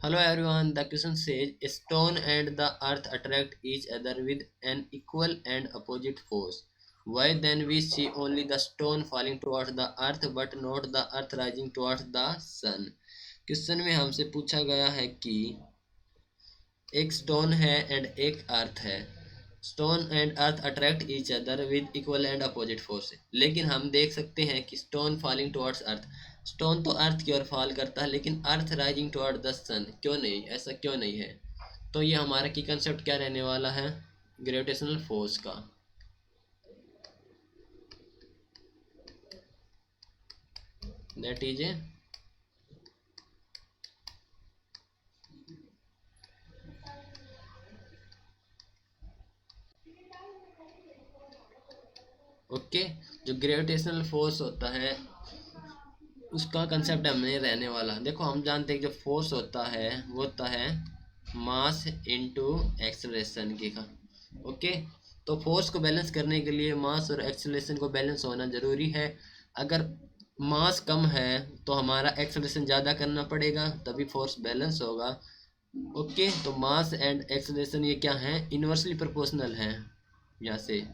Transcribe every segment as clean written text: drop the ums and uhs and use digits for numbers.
Hello everyone, the question says a stone and the earth attract each other with an equal and opposite force. Why then we see only the stone falling towards the earth but not the earth rising towards the sun? Question में हमसे पूछा गया है कि एक stone है and एक अर्थ है। Stone and earth attract each other with equal and opposite force, लेकिन हम देख सकते हैं कि स्टोन फॉलिंग टुवर्ड्स अर्थ, स्टोन तो अर्थ की ओर फॉल करता है लेकिन अर्थ राइजिंग टुवर्ड द सन क्यों नहीं, ऐसा क्यों नहीं है? तो ये हमारा की कंसेप्ट क्या रहने वाला है? ग्रेविटेशनल फोर्स का। That is okay. जो ग्रेविटेशनल फोर्स होता है उसका कंसेप्ट हमने रहने वाला, देखो हम जानते हैं कि जो फोर्स होता है वो होता है मास इनटू एक्सेलरेशन की का। ओके, तो फोर्स को बैलेंस करने के लिए मास और एक्सेलरेशन को बैलेंस होना ज़रूरी है। अगर मास कम है तो हमारा एक्सेलरेशन ज़्यादा करना पड़ेगा, तभी फोर्स बैलेंस होगा। ओके, तो मास एंड एक्सेलरेशन ये क्या है? इन्वर्सली प्रोपोर्शनल है यहाँ से।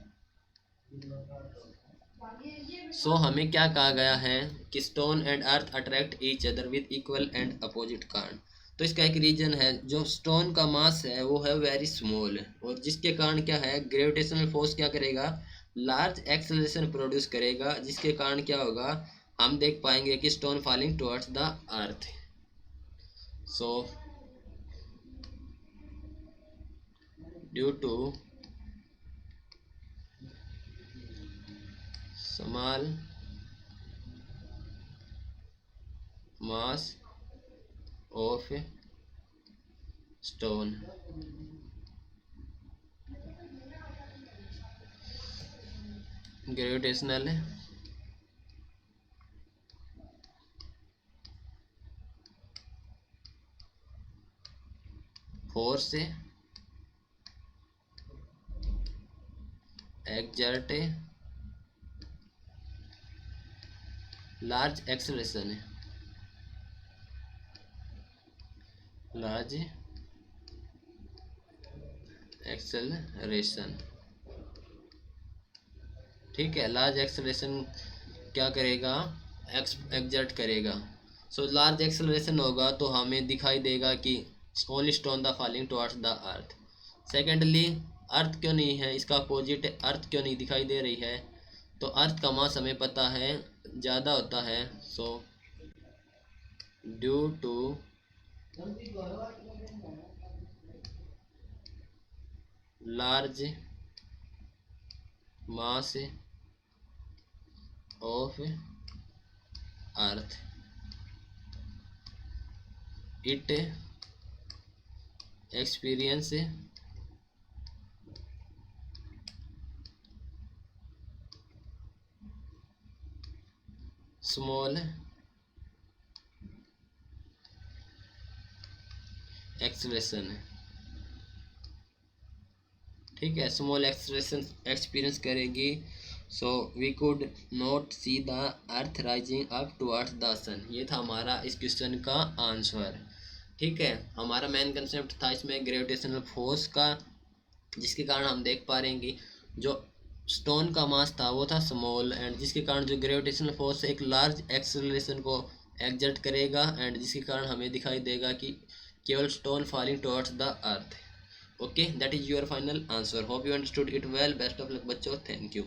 सो हमें क्या कहा गया है कि stone and earth attract each other with equal and opposite कारण। तो इसका एक रीजन है, जो स्टोन का मास है वो है वेरी स्मॉल, और जिसके कारण क्या है, ग्रेविटेशनल फोर्स क्या करेगा, लार्ज एक्सेलरेशन प्रोड्यूस करेगा, जिसके कारण क्या होगा, हम देख पाएंगे कि stone falling towards the earth. So due to small mass of stone, gravitational force exert large acceleration है, लार्ज एक्सेलरेशन। ठीक है, लार्ज एक्सेलरेशन क्या करेगा, एक्सर्ट करेगा। सो लार्ज एक्सेलरेशन होगा तो हमें दिखाई देगा कि only stone the falling towards the earth. Secondly, earth क्यों नहीं है, इसका अपोजिट अर्थ क्यों नहीं दिखाई दे रही है? तो अर्थ का मास हमें पता है ज़्यादा होता है। So due to large mass of earth it experience small acceleration. ठीक है, स्मॉल एक्सेलरेशन एक्सपीरियंस करेगी। So we could not see the earth rising up towards the sun. ये था हमारा इस क्वेश्चन का आंसर। ठीक है, हमारा मेन कंसेप्ट था इसमें ग्रेविटेशनल फोर्स का, जिसके कारण हम देख पा रहे हैं कि जो स्टोन का मास था वो था स्मॉल, एंड जिसके कारण जो ग्रेविटेशनल फोर्स एक लार्ज एक्सेलरेशन को एक्सर्ट करेगा, एंड जिसके कारण हमें दिखाई देगा कि केवल stone falling towards the earth. Okay, that is your final answer. Hope you understood it well. Best of luck बच्चों, थैंक यू।